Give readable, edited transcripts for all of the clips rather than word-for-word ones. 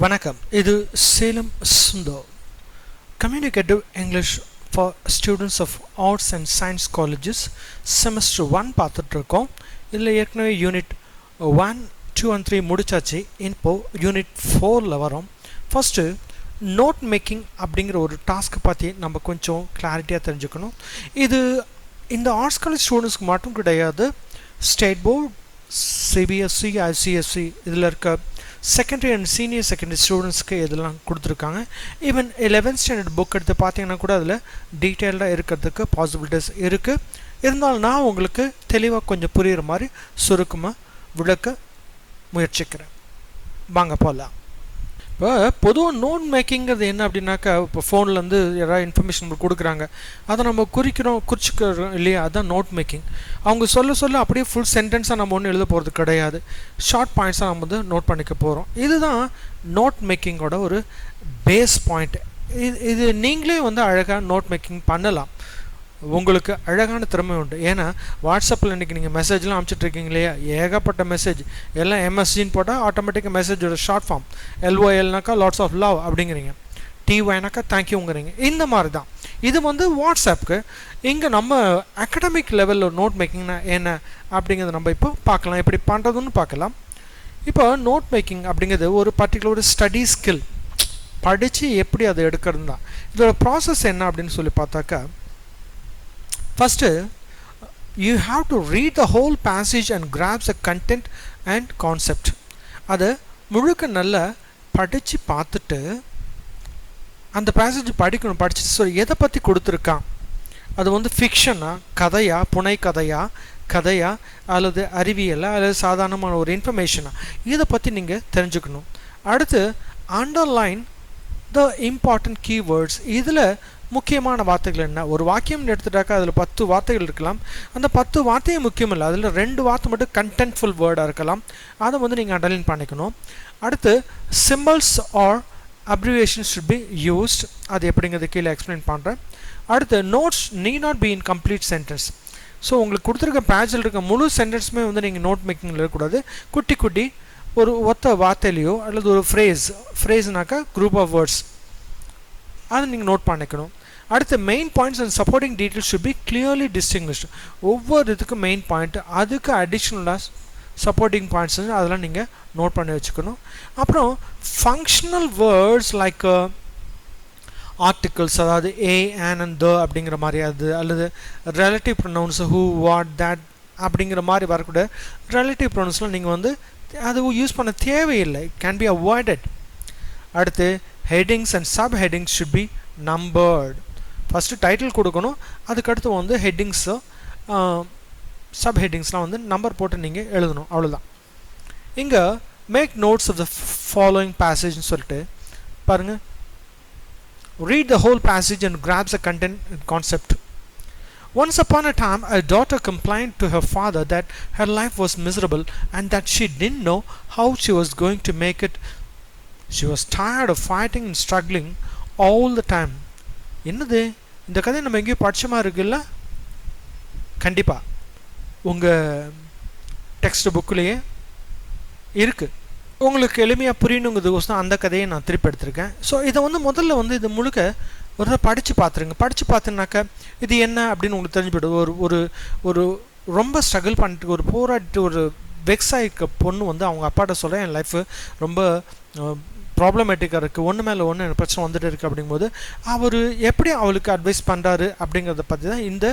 வணக்கம். இது சேலம் சுந்தோ communicative English for students of arts and science colleges semester 1 பார்த்துட்ருக்கோம். இதில் ஏற்கனவே யூனிட் 1, 2 and 3 முடிச்சாச்சு. இப்போ யூனிட் 4ல் வரோம். ஃபஸ்ட்டு நோட் மேக்கிங் அப்படிங்கிற ஒரு டாஸ்க்கை பற்றி நம்ம கொஞ்சம் கிளாரிட்டியாக தெரிஞ்சுக்கணும். இது இந்த ஆர்ட்ஸ் காலேஜ் ஸ்டூடெண்ட்ஸ்க்கு மட்டும் கிடையாது. ஸ்டேட் போர்ட், சிபிஎஸ்சி, ஐசிஎஸ்சி இதில் இருக்க செகண்டரி அண்ட் சீனியர் செகண்டரி ஸ்டூடெண்ட்ஸ்க்கு இதெல்லாம் கொடுத்துருக்காங்க. ஈவன் 11th ஸ்டாண்டர்ட் புக் எடுத்து பார்த்தீங்கன்னா கூட அதில் டீட்டெயில்டாக இருக்கிறதுக்கு பாசிபிலிட்டிஸ் இருக்குது. இருந்தாலும் நான் உங்களுக்கு தெளிவாக கொஞ்சம் புரிகிற மாதிரி சுருக்கமாக விளக்க முயற்சிக்கிறேன். வாங்க போகலாம். இப்போ பொதுவாக நோட் மேக்கிங்கிறது என்ன அப்படின்னாக்கா, இப்போ ஃபோன்லேருந்து யாராவது இன்ஃபர்மேஷன் கொடுக்குறாங்க, அதை நம்ம குறிச்சிக்கிறோம் இல்லையா, அதுதான் நோட் மேக்கிங். அவங்க சொல்ல அப்படியே ஃபுல் சென்டென்ஸாக நம்ம ஒன்றும் எழுத போகிறது கிடையாது. ஷார்ட் பாயிண்ட்ஸாக நம்ம வந்து நோட் பண்ணிக்க போகிறோம். இதுதான் நோட் மேக்கிங்கோட ஒரு பேஸ் பாயிண்ட். இது நீங்களே வந்து அழகாக நோட் மேக்கிங் பண்ணலாம். உங்களுக்கு அழகான திறமை உண்டு. ஏன்னா வாட்ஸ்அப்பில் இன்றைக்கி நீங்கள் மெசேஜ்லாம் அனுப்பிச்சிட்ருக்கீங்க இல்லையா, ஏகப்பட்ட மெசேஜ். எல்லாம் எம்எஸ்ஜின்னு போட்டால் ஆட்டோமேட்டிக்காக மெசேஜோட ஷார்ட் ஃபார்ம் LOLனாக்கா லாட்ஸ் ஆஃப் லவ் அப்படிங்கிறீங்க, TYனாக்கா தேங்க்யூங்கிறீங்க. இந்த மாதிரி தான் இது வந்து வாட்ஸ்அப்புக்கு. இங்கே நம்ம அகடமிக் லெவலில் நோட் மேக்கிங்னா என்ன அப்படிங்கிறத நம்ம இப்போ பார்க்கலாம், எப்படி பண்ணுறதுன்னு பார்க்கலாம். இப்போ நோட் மேக்கிங் அப்படிங்கிறது ஒரு பர்டிகுலர் ஒரு ஸ்டடி ஸ்கில், படித்து எப்படி அதை எடுக்கிறது தான். இதோட ப்ராசஸ் என்ன அப்படின்னு சொல்லி பார்த்தாக்கா, first you have to read the whole passage and grasp the content and concept. அதை முழுக்க நல்லா படித்து பார்த்துட்டு அந்த பேசேஜ் படிக்கணும். படிச்சு எதை பற்றி கொடுத்துருக்கான், அது வந்து ஃபிக்ஷனா, கதையா, புனை கதையா அல்லது அறிவியலா அல்லது சாதாரணமான ஒரு இன்ஃபர்மேஷனா, இதை பற்றி நீங்கள் தெரிஞ்சுக்கணும். அடுத்து அண்டர்லைன் த இம்பார்ட்டன்ட் கீவேர்ட்ஸ். இதில் முக்கியமான வார்த்தைகள் என்ன, ஒரு வாக்கியம் எடுத்துட்டாக்கா அதில் 10 வார்த்தைகள் இருக்கலாம். அந்த 10 வார்த்தையும் முக்கியம் இல்லை, அதில் 2 வார்த்தை மட்டும் கண்டென்ட்ஃபுல் வேர்டாக இருக்கலாம். அதை வந்து நீங்கள் அண்டர்லைன் பண்ணிக்கணும். அடுத்து symbols R abbreviations should be used. அது எப்படிங்கிறது கீழே எக்ஸ்பிளைன் பண்ணுறேன். அடுத்து notes need not be in complete sentence. So உங்களுக்கு கொடுத்துருக்க பேஜில் இருக்க முழு சென்டென்ஸுமே வந்து நீங்கள் நோட் மேக்கிங்கில் இருக்கக்கூடாது. குட்டி ஒரு ஒத்த வார்த்தையிலையோ அல்லது ஒரு ஃப்ரேஸ்னாக்கா குரூப் ஆஃப் வேர்ட்ஸ், அதை நீங்கள் நோட் பண்ணிக்கணும். அடுத்து main points and supporting details should be clearly distinguished. ஒவ்வொரு இதுக்கும் மெயின் பாயிண்ட், அதுக்கு அடிஷ்னலாக சப்போர்ட்டிங் பாயிண்ட்ஸ் அதெல்லாம் நீங்கள் நோட் பண்ணி வச்சுக்கணும். அப்புறம் ஃபங்க்ஷனல் வேர்ட்ஸ் லைக் ஆர்டிகல்ஸ், அதாவது ஏ, ஆன் அண்ட் த அப்படிங்கிற மாதிரி, அது அல்லது relative pronounce who, what, that அப்படிங்கிற மாதிரி வரக்கூடிய ரிலேட்டிவ் ப்ரொனவுன்ஸ்லாம் நீங்கள் வந்து அது யூஸ் பண்ண தேவையில்லை, இட் கேன் பி அவாய்டட். அடுத்து headings and sub headings should be numbered. First title கொடுக்கணும், அதுக்கடுத்து வந்து ஹெட்டிங்ஸு சப் ஹெட்டிங்ஸ்லாம் வந்து நம்பர் போட்டு நீங்கள் எழுதணும், அவ்வளோதான். இங்கே make notes of the following பேசேஜ்னு சொல்லிட்டு பாருங்கள். Read the whole passage and grasp the content and concept. Once upon a time, a daughter complained to her father that her life was miserable and that she didn't know how she was going to make it. She was tired of fighting and struggling all the time. என்னது இந்த கதை நம்ம எங்கேயும் படிச்சமா இருக்குல்ல? கண்டிப்பாக உங்கள் text புக்கிலேயே இருக்குது. உங்களுக்கு எளிமையாக புரியணுங்கிறதுக்கோசம் அந்த கதையை நான் திருப்பி எடுத்திருக்கேன். ஸோ இதை வந்து முதல்ல வந்து இது முழுக்க ஒரு படித்து பார்த்துருங்க. படித்து பார்த்துனாக்கா இது என்ன அப்படின்னு உங்களுக்கு தெரிஞ்சுவிடும். ஒரு ஒரு ரொம்ப ஸ்ட்ரகிள் பண்ணிட்டு ஒரு போராடிட்டு ஒரு வெக்ஸாயிக்க பொண்ணு வந்து அவங்க அப்பாட்ட சொல்ல, என் லைஃபு ரொம்ப ப்ராப்ளமேட்டிக்காக இருக்குது, ஒன்று மேலே ஒன்று எனக்கு பிரச்சனை வந்துட்டு இருக்குது அப்படிங்கும்போது அவர் எப்படி அவளுக்கு அட்வைஸ் பண்ணுறாரு அப்படிங்கிறத பற்றி தான் இந்த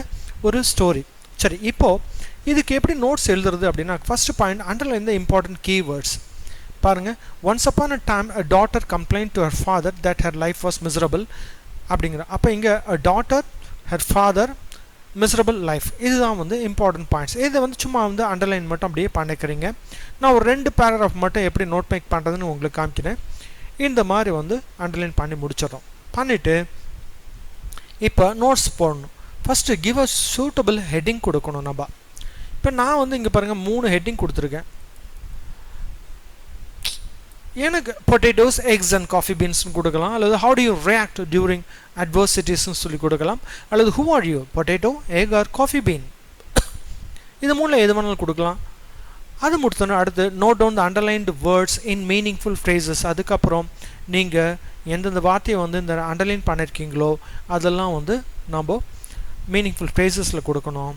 ஒரு ஸ்டோரி. சரி, இப்போது இதுக்கு எப்படி நோட்ஸ் எழுதுறது அப்படின்னா, first point underline the important keywords. பாருங்கள், once upon a time a daughter complained to her father that her life was miserable அப்படிங்கிற. அப்போ இங்கே a daughter, her father, miserable life, இதுதான் வந்து இம்பார்ட்டன்ட் பாயிண்ட்ஸ். இதை வந்து சும்மா வந்து அண்டர்லைன் மட்டும் அப்படியே பண்ணிக்கிறீங்க. நான் ஒரு 2 பேராகிராஃப் மட்டும் எப்படி நோட் மேக் பண்ணுறதுன்னு உங்களுக்கு காமிக்கிறேன். இந்த மாதிரி வந்து அண்டர்லைன் பண்ணி முடிச்சிடறோம். பண்ணிவிட்டு இப்போ நோட்ஸ் போடணும். First give a suitable heading கொடுக்கணும் நம்ம. இப்போ நான் வந்து இங்கே பாருங்கள் 3 ஹெட்டிங் கொடுத்துருக்கேன். எனக்கு பொட்டேட்டோஸ், எக்ஸ் அண்ட் காஃபி பீன்ஸ்னு கொடுக்கலாம், அல்லது how do you react during அட்வர்சிட்டிஸ்ன்னு சொல்லி கொடுக்கலாம், அல்லது who are you, potato, egg or coffee bean. இது 3ல் எது வேணாலும் கொடுக்கலாம். அது முடித்தோன்னே அடுத்து note down the underlined words in meaningful phrases. அதுக்கப்புறம் நீங்கள் எந்தெந்த வார்த்தையை வந்து இந்த அண்டர்லைன் பண்ணியிருக்கீங்களோ அதெல்லாம் வந்து நம்ம மீனிங்ஃபுல் ஃப்ரேசஸில் கொடுக்கணும்.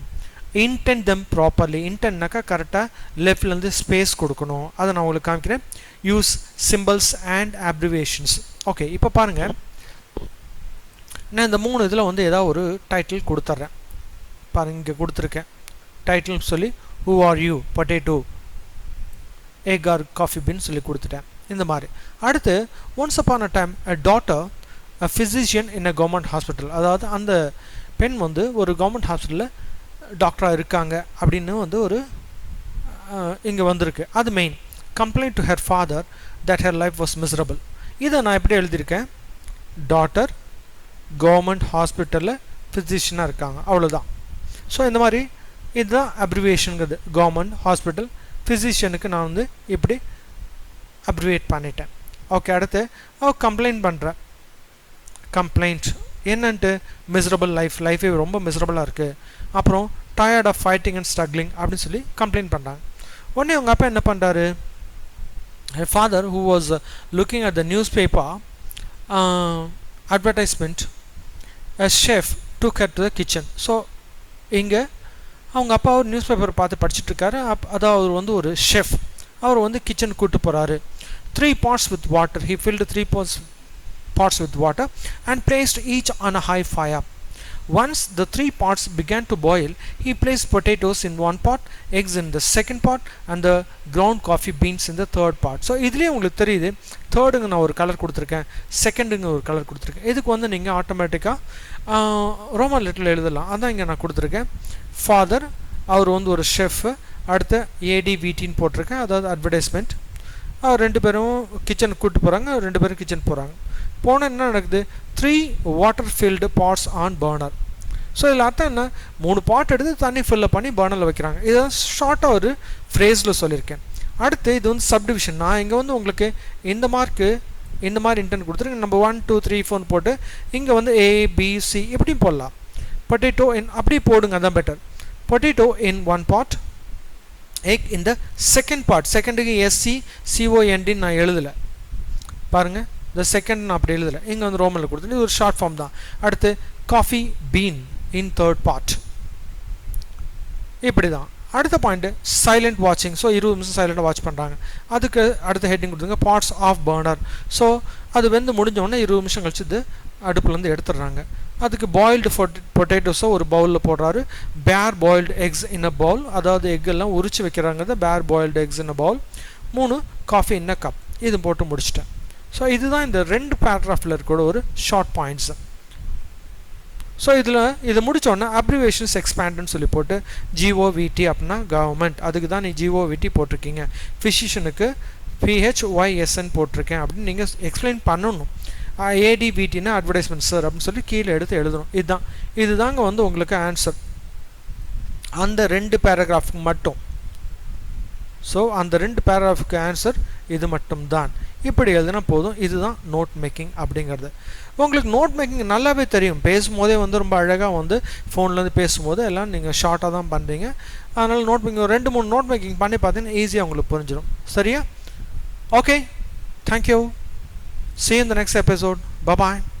இன்டென்ட் தம் ப்ராப்பர்லி. இன்டென்ட்னாக்கா கரெக்டாக லெஃப்ட்லேருந்து ஸ்பேஸ் கொடுக்கணும். அதை நான் உங்களுக்கு காமிக்கிறேன். Use symbols and abbreviations. Okay, இப்போ பாருங்கள், நான் இந்த 3 இதில் வந்து ஏதாவது ஒரு டைட்டில் கொடுத்துட்றேன். பாருங்கள், இங்கே கொடுத்துருக்கேன் டைட்டில்னு சொல்லி who are you, potato, egg or coffee பின்னு சொல்லி கொடுத்துட்டேன். இந்த மாதிரி அடுத்து once upon a time a daughter a physician in a government hospital. அதாவது அந்த பெண் வந்து ஒரு கவர்மெண்ட் ஹாஸ்பிட்டலில் டாக்டராக இருக்காங்க அப்படின்னு வந்து ஒரு இங்கே வந்திருக்கு. அது main. Complaint to her father that her life was miserable. இதை நான் எப்படி எழுதியிருக்கேன், டாட்டர் கவர்மெண்ட் ஹாஸ்பிட்டலில் ஃபிசிஷியனாக இருக்காங்க, அவ்வளோதான். ஸோ இந்த மாதிரி இதுதான் அப்ரிவேஷனுங்கிறது. கவர்மெண்ட் ஹாஸ்பிட்டல் ஃபிசிஷியனுக்கு நான் வந்து இப்படி அப்ரிவேட் பண்ணிட்டேன். ஓகே, அடுத்து கம்ப்ளைண்ட் பண்ணுறேன். கம்ப்ளைண்ட் என்னன்ட்டு மிசரபிள் லைஃபே ரொம்ப மிசரபிளாக இருக்குது, அப்புறம் tired of fighting and struggling அப்படின்னு சொல்லி கம்ப்ளைண்ட் பண்ணுறாங்க. உடனே அவங்க அப்பா என்ன பண்ணுறாரு, father who was looking at the newspaper advertisement a chef took her to the kitchen. So இங்கே அவங்க அப்பா ஒரு நியூஸ் பேப்பர் பார்த்து படிச்சுட்ருக்காரு. அதாவது அவர் வந்து ஒரு ஷெஃப். அவர் வந்து கிச்சனுக்கு கூப்பிட்டு போகிறாரு. 3 pots with water. He filled 3 pots with water and placed each on a high fire. Once the 3 pots began to boil, he placed potatoes in one pot, eggs in the second pot, and the ground coffee beans in the third pot. So இதுலேயே உங்களுக்கு தெரியுது, தேர்டுங்க நான் ஒரு colour கொடுத்துருக்கேன், செகண்டுங்க ஒரு colour கொடுத்துருக்கேன். இதுக்கு வந்து நீங்கள் ஆட்டோமேட்டிக்காக ரோமன் லெட்டரில் எழுதலாம். அதான் இங்கே நான் கொடுத்துருக்கேன். ஃபாதர் அவர் வந்து ஒரு ஷெஃப். அடுத்து ADVTன்னு போட்டிருக்கேன், அதாவது அட்வர்டைஸ்மெண்ட். அவர் 2 பேரும் கிச்சனுக்கு கூப்பிட்டு போகிறாங்க. 2 பேரும் கிச்சன் போகிறாங்க. போனால் என்ன நடக்குது, 3 water filled pots on burner. So இதில் அர்த்தம் என்ன, 3 பாட் எடுத்து தண்ணி ஃபில்ல பண்ணி பர்னரில் வைக்கிறாங்க. இதை ஷார்ட்டாக ஒரு ஃப்ரேஸில் சொல்லியிருக்கேன். அடுத்து இது வந்து சப்டிவிஷன். நான் இங்கே வந்து உங்களுக்கு இந்த மார்க்கு இந்த மாதிரி இன்டென்ட் கொடுத்துருக்கேன். நம்ம 1 2 3 4 போட்டு இங்கே வந்து ABC எப்படியும் போடலாம். பொட்டேட்டோ இன் அப்படி போடுங்க, அதான் better. Potato in 1 pot, egg in the second part. செகண்டுக்கு SCCOND நான் எழுதலை பாருங்கள். இந்த செகண்ட் நான் அப்படி எழுதலை, இங்கே வந்து ரோமனில் கொடுத்துட்டு இது ஒரு ஷார்ட் ஃபார்ம் தான். அடுத்து coffee been in 3rd part. இப்படி தான். அடுத்த பாயிண்ட்டு சைலண்ட் வாட்சிங். ஸோ 20 நிமிஷம் சைலண்டாக வாட்ச் பண்ணுறாங்க. அதுக்கு அடுத்த ஹெட்டிங் கொடுத்துங்க பார்ட்ஸ் ஆஃப் பர்னர். ஸோ அது வந்து முடிஞ்சோடனே 20 நிமிஷம் கழிச்சு இது அடுப்புலேருந்து எடுத்துடுறாங்க. அதுக்கு பாயில்டு பொட்டேட்டோஸை ஒரு பவுலில் போடுறாரு. Pare boiled eggs in a bowl. அதாவது எக்கெல்லாம் உரிச்சு வைக்கிறாங்க. Pare boiled eggs in a bowl. 3 coffee in a cup. இது போட்டு முடிச்சிட்டேன். ஸோ இதுதான் இந்த 2 பேராகிராஃபில் இருக்கிற ஒரு ஷார்ட் பாயிண்ட்ஸ். ஸோ இது முடித்தோடனே அப்ரிவேஷன்ஸ் எக்ஸ்பேண்டுன்னு சொல்லி போட்டு GOVT அப்படின்னா கவர்மெண்ட். அதுக்கு தான் நீ GOVT போட்டிருக்கீங்க. ஃபிசிஷியனுக்கு PHYSN போட்டிருக்கேன் அப்படின்னு நீங்கள் எக்ஸ்பிளைன் பண்ணணும். ADVTனா அட்வர்டைஸ்மெண்ட் சார் அப்படின்னு சொல்லி கீழே எடுத்து எழுதணும். இதுதாங்க வந்து உங்களுக்கு ஆன்சர் அந்த 2 பேராகிராஃபுக்கு மட்டும். ஸோ அந்த 2 பேராகிராஃபுக்கு ஆன்சர் இது மட்டும்தான். இப்படி எழுதினா போதும். இதுதான் நோட் மேக்கிங் அப்படிங்கிறது. உங்களுக்கு நோட் மேக்கிங் நல்லாவே தெரியும். பேசும்போதே வந்து ரொம்ப அழகாக வந்து ஃபோன்லேருந்து பேசும்போது எல்லாம் நீங்கள் ஷார்ட்டாக தான் பண்ணுறீங்க. அதனால் நோட் மேக்கிங் 2-3 நோட் மேக்கிங் பண்ணி பார்த்தீங்கன்னா ஈஸியாக உங்களுக்கு புரிஞ்சிடும். சரியா? Okay, thank you. See you in the next episode. Bye bye.